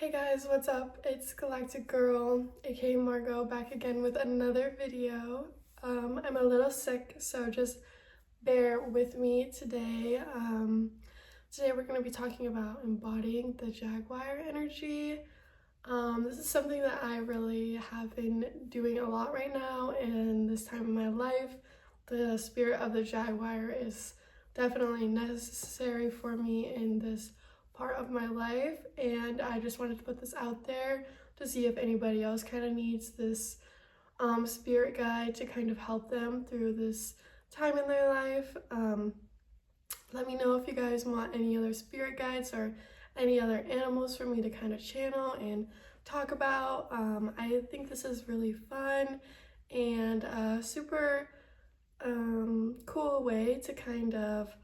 Hey guys, what's up? It's Galactic Girl, aka Margot, back again with another video. I'm a little sick, so just bear with me today. Today we're going to be talking about embodying the Jaguar energy. This is something that I really have been doing a lot right now, and this time in my life, the spirit of the Jaguar is definitely necessary for me in this part of my life, and I just wanted to put this out there to see if anybody else kind of needs this spirit guide to kind of help them through this time in their life. Let me know if you guys want any other spirit guides or any other animals for me to kind of channel and talk about. I think this is really fun and a super cool way to kind of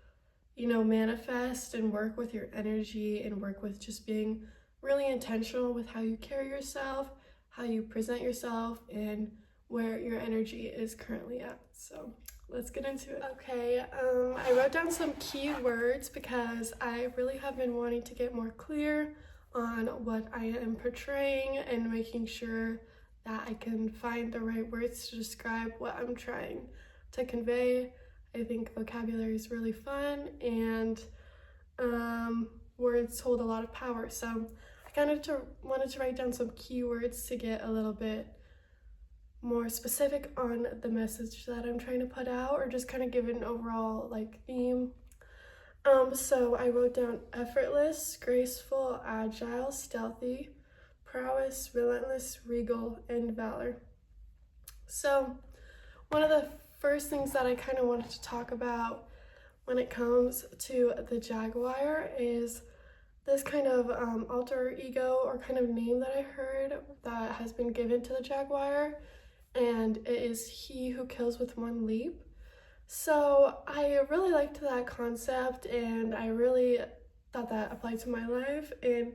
manifest and work with your energy and work with just being really intentional with how you carry yourself, how you present yourself, and where your energy is currently at. So let's get into it. Okay, I wrote down some key words because I really have been wanting to get more clear on what I am portraying and making sure that I can find the right words to describe what I'm trying to convey. I think vocabulary is really fun, and words hold a lot of power. So I kind of wanted to write down some keywords to get a little bit more specific on the message that I'm trying to put out, or just kind of give an overall theme. So I wrote down effortless, graceful, agile, stealthy, prowess, relentless, regal, and valor. So one of the first things that I kind of wanted to talk about when it comes to the Jaguar is this kind of alter ego or kind of name that I heard that has been given to the Jaguar, and it is he who kills with one leap. So I really liked that concept, and I really thought that applied to my life, and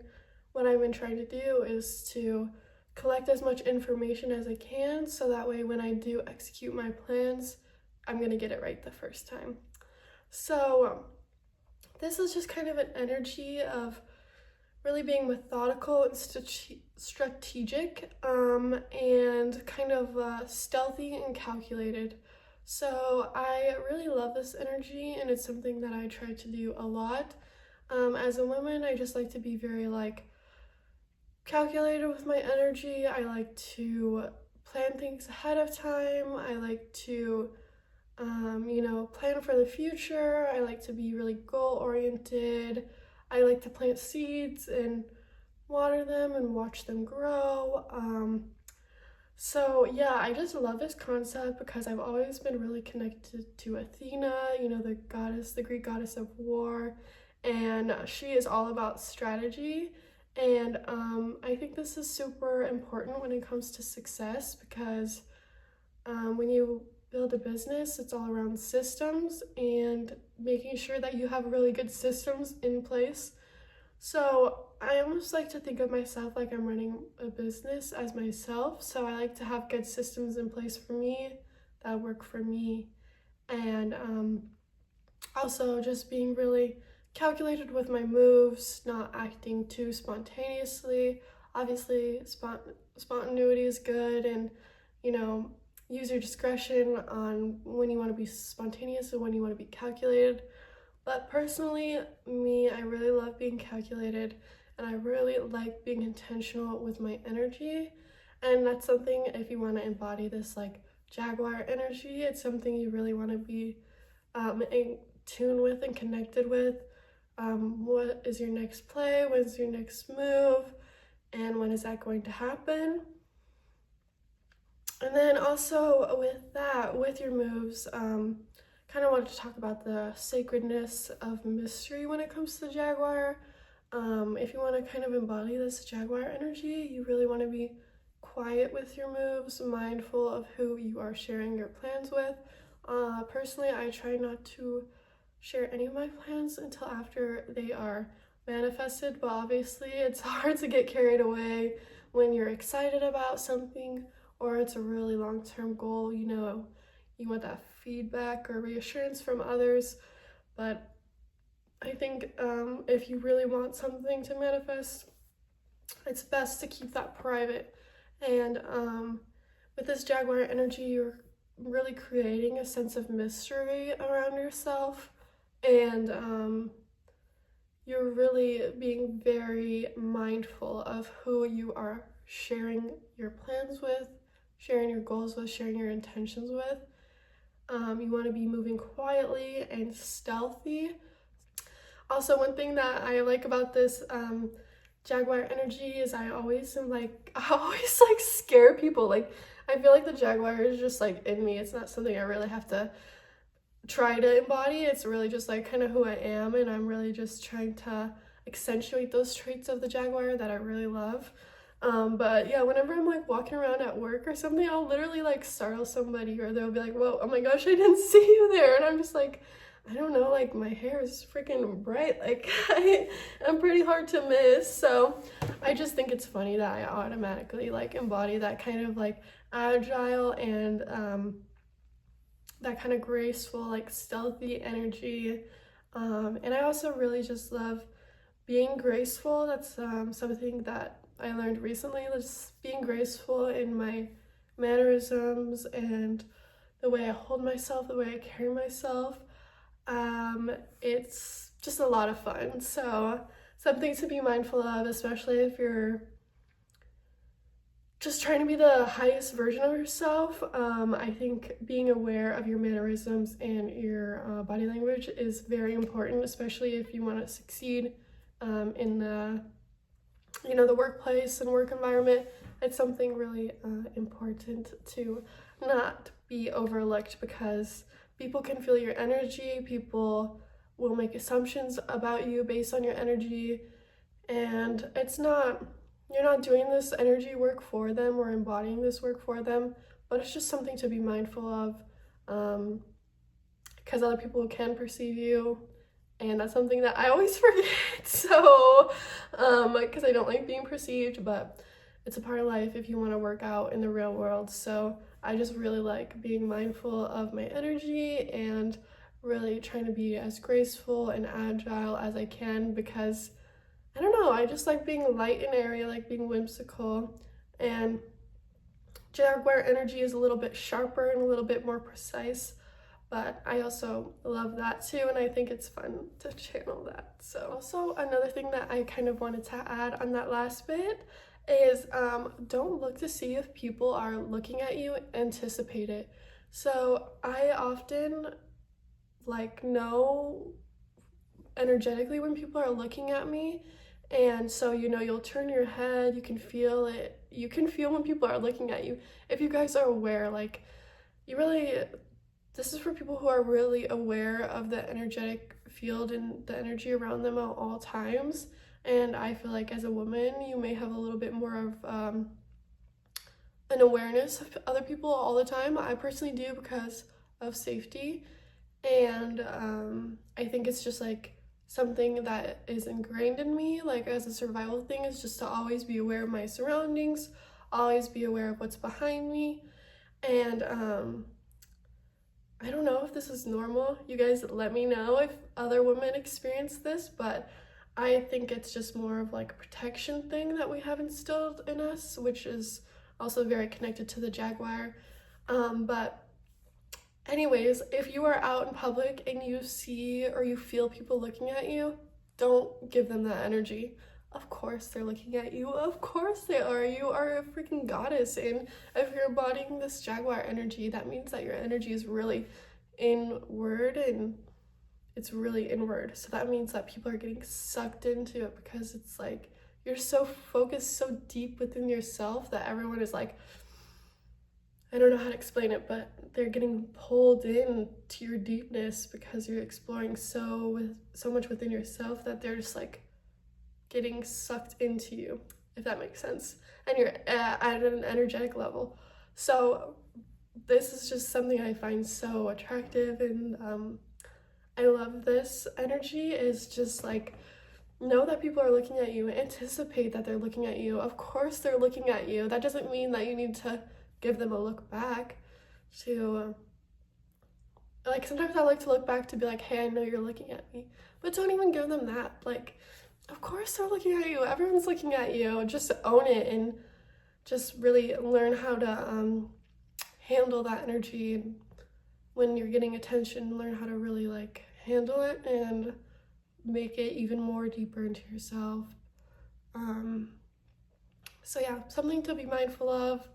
what I've been trying to do is to collect as much information as I can, so that way when I do execute my plans, I'm gonna get it right the first time. So this is just kind of an energy of really being methodical and strategic, and kind of stealthy and calculated. So I really love this energy, and it's something that I try to do a lot. As a woman, I just like to be very calculated with my energy. I like to plan things ahead of time. I like to plan for the future. I like to be really goal oriented. I like to plant seeds and water them and watch them grow. So yeah, I just love this concept because I've always been really connected to Athena, the goddess, the Greek goddess of war, and she is all about strategy. And I think this is super important when it comes to success, because when you build a business, it's all around systems and making sure that you have really good systems in place. So I almost like to think of myself like I'm running a business as myself. So I like to have good systems in place for me that work for me. And also just being really calculated with my moves, not acting too spontaneously. Obviously, spontaneity is good, and use your discretion on when you want to be spontaneous and when you want to be calculated. But personally, I really love being calculated, and I really like being intentional with my energy. And that's something, if you want to embody this Jaguar energy, it's something you really want to be in tune with and connected with. What is your next play? When's your next move? And when is that going to happen? And then also with your moves, kind of wanted to talk about the sacredness of mystery when it comes to the Jaguar. If you want to kind of embody this Jaguar energy, you really want to be quiet with your moves, mindful of who you are sharing your plans with. Personally, I try not to share any of my plans until after they are manifested, but obviously it's hard to get carried away when you're excited about something or it's a really long-term goal. You want that feedback or reassurance from others. But I think if you really want something to manifest, it's best to keep that private. And with this Jaguar energy, you're really creating a sense of mystery around yourself, and you're really being very mindful of who you are sharing your plans with, sharing your goals with, sharing your intentions with. You want to be moving quietly and stealthy. Also, one thing that I like about this Jaguar energy is I always scare people. Like, I feel like the Jaguar is just like in me. It's not something I really have to try to embody. It's really just like kind of who I am, and I'm really just trying to accentuate those traits of the Jaguar that I really love. But yeah, whenever I'm like walking around at work or something, I'll literally like startle somebody, or they'll be like, whoa, oh my gosh, I didn't see you there. And I'm just like, I don't know, like my hair is freaking bright. Like I'm pretty hard to miss. So I just think it's funny that I automatically like embody that kind of like agile and that kind of graceful, like stealthy energy. And I also really just love being graceful. That's something that I learned recently, just being graceful in my mannerisms and the way I hold myself, the way I carry myself. It's just a lot of fun. So something to be mindful of, especially if you're just trying to be the highest version of yourself. I think being aware of your mannerisms and your body language is very important, especially if you want to succeed in the workplace and work environment. It's something really important to not be overlooked, because people can feel your energy. People will make assumptions about you based on your energy, and you're not doing this energy work for them or embodying this work for them, but it's just something to be mindful of, because other people can perceive you, and that's something that I always forget. So because I don't like being perceived, but it's a part of life if you want to work out in the real world. So I just really like being mindful of my energy and really trying to be as graceful and agile as I can, because I don't know, I just like being light and airy, I like being whimsical. And Jaguar energy is a little bit sharper and a little bit more precise, but I also love that too, and I think it's fun to channel that. So also another thing that I kind of wanted to add on that last bit is don't look to see if people are looking at you, anticipate it. So I often like know energetically when people are looking at me, and so you'll turn your head, you can feel it, you can feel when people are looking at you. If you guys are aware, like this is for people who are really aware of the energetic field and the energy around them at all times. And I feel like as a woman, you may have a little bit more of an awareness of other people all the time. I personally do, because of safety. And I think it's just like something that is ingrained in me, like as a survival thing, is just to always be aware of my surroundings, always be aware of what's behind me. And I don't know if this is normal. You guys let me know if other women experience this, but I think it's just more of like a protection thing that we have instilled in us, which is also very connected to the Jaguar. But anyways, if you are out in public and you see or you feel people looking at you, don't give them that energy. Of course they're looking at you. Of course they are. You are a freaking goddess. And if you're embodying this Jaguar energy, that means that your energy is really inward, and it's really inward. So that means that people are getting sucked into it, because it's like you're so focused, so deep within yourself, that everyone is like, I don't know how to explain it, but they're getting pulled in to your deepness, because you're exploring so much within yourself, that they're just like getting sucked into you, if that makes sense. And you're at an energetic level. So this is just something I find so attractive, and I love this energy. Is just like, know that people are looking at you, anticipate that they're looking at you. Of course they're looking at you. That doesn't mean that you need to give them a look back. Like sometimes I like to look back to be like, hey, I know you're looking at me, but don't even give them that. Like, of course they're looking at you. Everyone's looking at you. Just own it and just really learn how to handle that energy. And when you're getting attention, learn how to really like handle it and make it even more deeper into yourself. So yeah, something to be mindful of,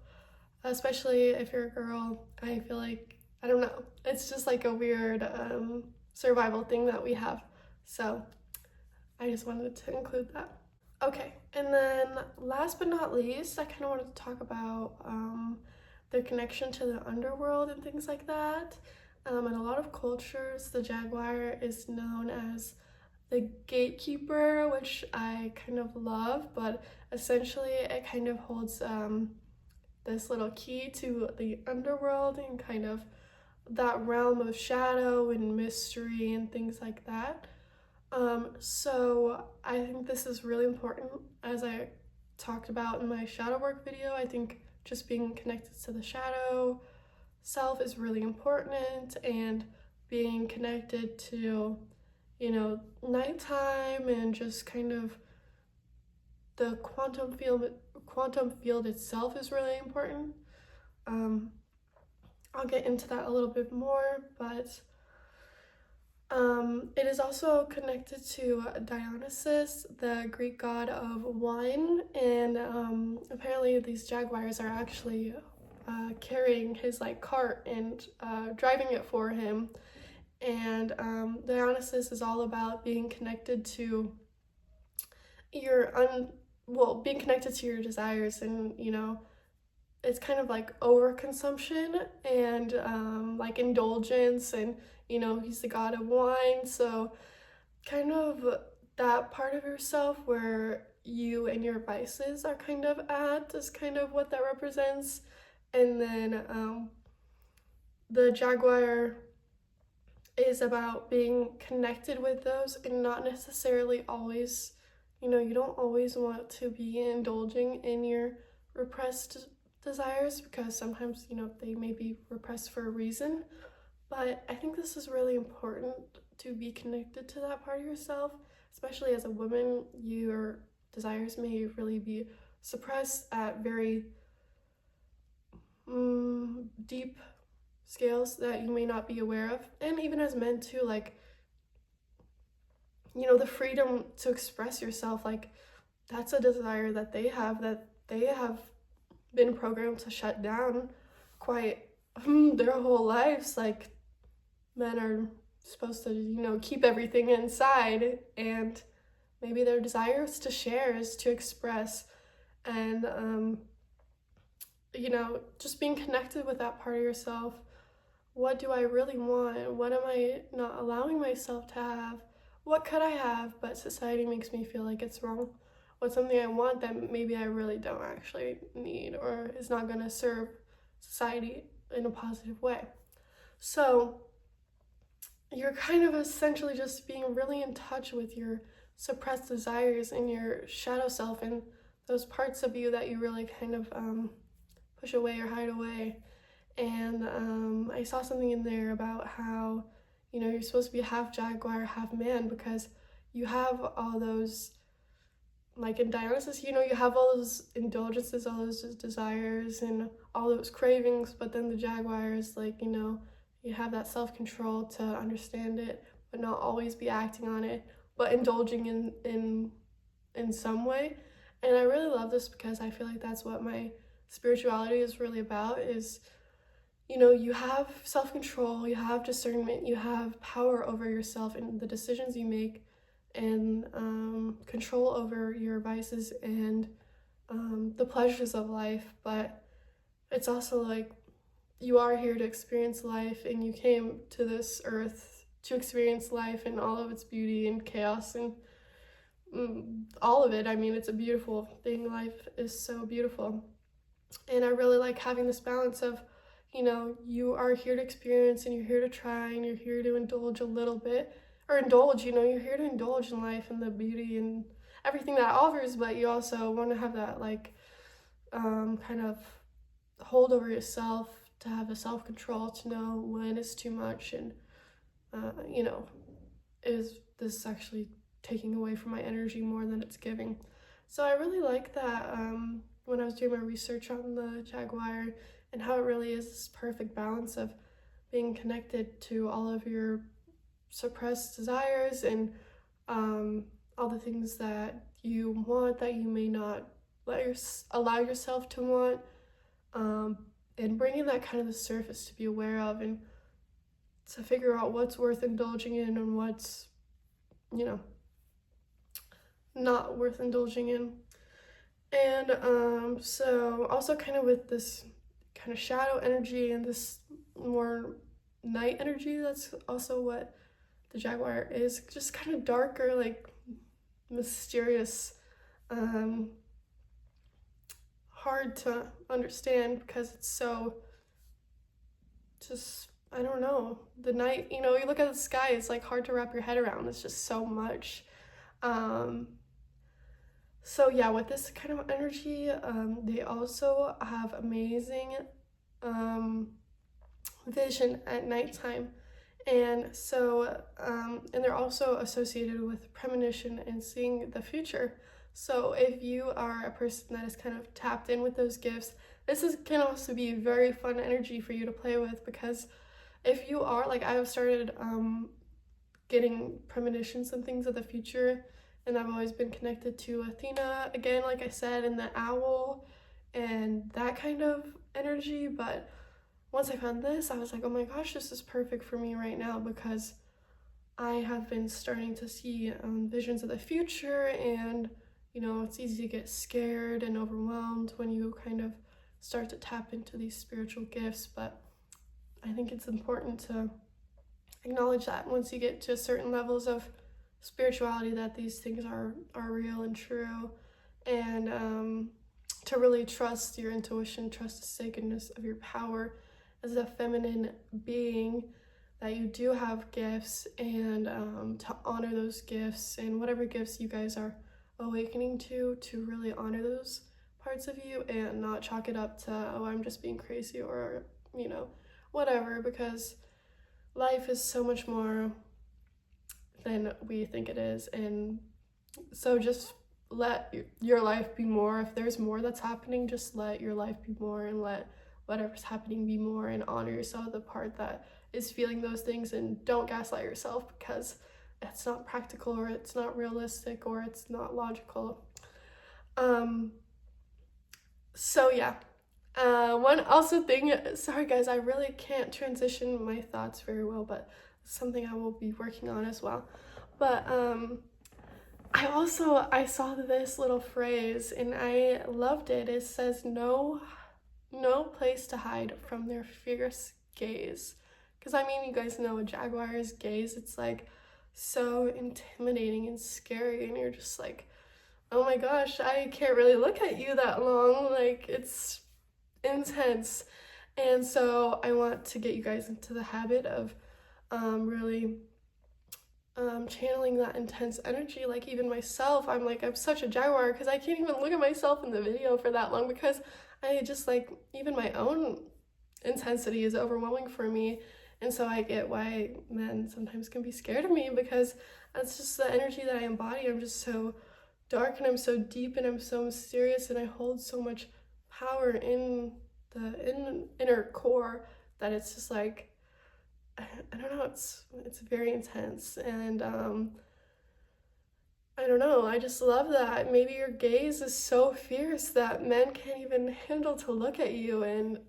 especially if you're a girl. I feel like, I don't know, it's just like a weird survival thing that we have. So I just wanted to include that. Okay, and then last but not least, I kind of wanted to talk about their connection to the underworld and things like that. In a lot of cultures, the jaguar is known as the gatekeeper, which I kind of love, but essentially it kind of holds this little key to the underworld and kind of that realm of shadow and mystery and things like that. So I think this is really important. As I talked about in my shadow work video, I think just being connected to the shadow self is really important, and being connected to, you know, nighttime and just kind of the quantum field itself is really important. I'll get into that a little bit more, but it is also connected to Dionysus, the Greek god of wine, and apparently these jaguars are actually carrying his like cart and driving it for him. And Dionysus is all about being connected to being connected to your desires, and you know, it's kind of like overconsumption and like indulgence, and you know, he's the god of wine, so kind of that part of yourself where you and your vices are kind of at is kind of what that represents. And then the jaguar is about being connected with those and not necessarily always, you know, you don't always want to be indulging in your repressed desires, because sometimes, you know, they may be repressed for a reason. But I think this is really important, to be connected to that part of yourself, especially as a woman. Your desires may really be suppressed at very deep scales that you may not be aware of. And even as men too, like, you know, the freedom to express yourself, like that's a desire that they have been programmed to shut down quite their whole lives. Like, men are supposed to, you know, keep everything inside, and maybe their desire is to share, is to express. And you know, just being connected with that part of yourself. What do I really want? What am I not allowing myself to have? What could I have, but society makes me feel like it's wrong? What's something I want that maybe I really don't actually need, or is not going to serve society in a positive way? So you're kind of essentially just being really in touch with your suppressed desires and your shadow self, and those parts of you that you really kind of push away or hide away. And I saw something in there about how, you know, you're supposed to be half jaguar, half man, because you have all those, like in Dionysus, you know, you have all those indulgences, all those desires and all those cravings, but then the jaguar is like, you know, you have that self-control to understand it, but not always be acting on it, but indulging in some way. And I really love this, because I feel like that's what my spirituality is really about, is, you know, you have self-control, you have discernment, you have power over yourself and the decisions you make, and control over your vices and the pleasures of life. But it's also like, you are here to experience life, and you came to this earth to experience life and all of its beauty and chaos and all of it. I mean, it's a beautiful thing. Life is so beautiful. And I really like having this balance of, you know, you are here to experience, and you're here to try, and you're here to indulge a little bit, or indulge, you know, you're here to indulge in life and the beauty and everything that it offers, but you also want to have that, like, kind of hold over yourself, to have the self-control to know when it's too much, and, you know, is this actually taking away from my energy more than it's giving. So I really like that when I was doing my research on the Jaguar, and how it really is this perfect balance of being connected to all of your suppressed desires and all the things that you want that you may not allow yourself to want, and bringing that kind of the surface to be aware of and to figure out what's worth indulging in and what's, you know, not worth indulging in. And so also kind of with this kind of shadow energy and this more night energy, that's also what the Jaguar is, just kind of darker, like mysterious, hard to understand because it's so just, I don't know, the night, you know, you look at the sky, it's like hard to wrap your head around. It's just so much. So yeah, with this kind of energy, they also have amazing vision at nighttime. And so, and they're also associated with premonition and seeing the future. So if you are a person that is kind of tapped in with those gifts, can also be very fun energy for you to play with, because if you are, like, I've started getting premonitions and things of the future, and I've always been connected to Athena, again, like I said, and the owl, and that kind of energy. But once I found this, I was like, oh my gosh, this is perfect for me right now, because I have been starting to see visions of the future, and, you know, it's easy to get scared and overwhelmed when you kind of start to tap into these spiritual gifts. But I think it's important to acknowledge that once you get to certain levels of spirituality, that these things are real and true, and to really trust your intuition, trust the sacredness of your power as a feminine being, that you do have gifts, and to honor those gifts, and whatever gifts you guys are awakening to really honor those parts of you and not chalk it up to, oh, I'm just being crazy, or, you know, whatever, because life is so much more than we think it is. And so just let your life be more. If there's more that's happening, just let your life be more, and let whatever's happening be more, and honor yourself, the part that is feeling those things, and don't gaslight yourself because it's not practical, or it's not realistic, or it's not logical. So yeah, one also thing, sorry guys, I really can't transition my thoughts very well, but it's something I will be working on as well. But I saw this little phrase and I loved it. It says, no place to hide from their fierce gaze. Because I mean, you guys know a jaguar's gaze, it's like so intimidating and scary, and you're just like, oh my gosh, I can't really look at you that long, like it's intense. And so I want to get you guys into the habit of really channeling that intense energy. Like even myself, I'm such a jaguar because I can't even look at myself in the video for that long, because I just like, even my own intensity is overwhelming for me. And so I get why men sometimes can be scared of me, because that's just the energy that I embody. I'm just so dark, and I'm so deep, and I'm so mysterious, and I hold so much power in the inner core that it's just like, I don't know, it's very intense. And I don't know, I just love that. Maybe your gaze is so fierce that men can't even handle to look at you. And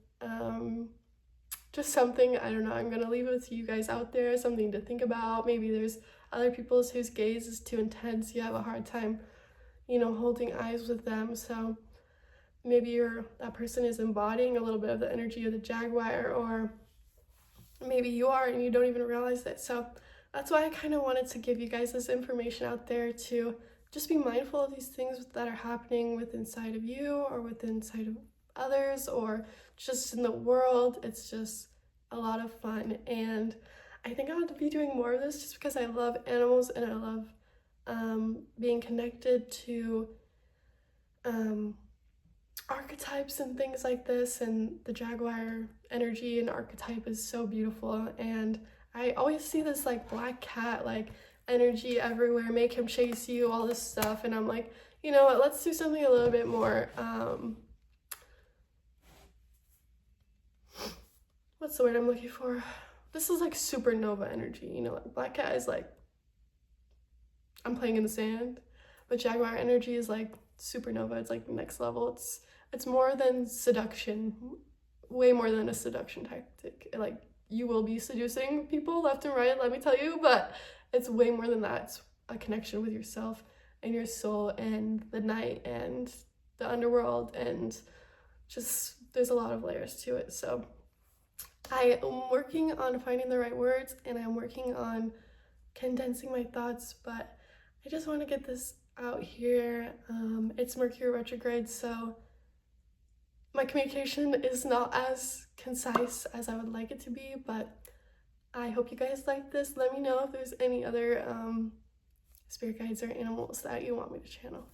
just something, I don't know, I'm gonna leave it to you guys out there, something to think about. Maybe there's other people whose gaze is too intense, you have a hard time, you know, holding eyes with them. So maybe that person is embodying a little bit of the energy of the jaguar, or maybe you are and you don't even realize it. So that's why I kind of wanted to give you guys this information out there, to just be mindful of these things that are happening within inside of you, or within inside of others, or just in the world. It's just a lot of fun, and I think I want to be doing more of this just because I love animals, and I love being connected to archetypes and things like this. And the jaguar energy and archetype is so beautiful, and I always see this like black cat like energy everywhere, make him chase you, all this stuff. And I'm like, you know what, let's do something a little bit more, what's the word I'm looking for? This is like supernova energy, you know, like Black Cat is like, I'm playing in the sand, but Jaguar Energy is like supernova. It's like next level. It's more than seduction, way more than a seduction tactic. Like, you will be seducing people left and right, let me tell you, but it's way more than that. It's a connection with yourself and your soul and the night and the underworld, and just there's a lot of layers to it. So I am working on finding the right words, and I'm working on condensing my thoughts, but I just want to get this out here. It's Mercury retrograde, so my communication is not as concise as I would like it to be, but I hope you guys like this. Let me know if there's any other spirit guides or animals that you want me to channel.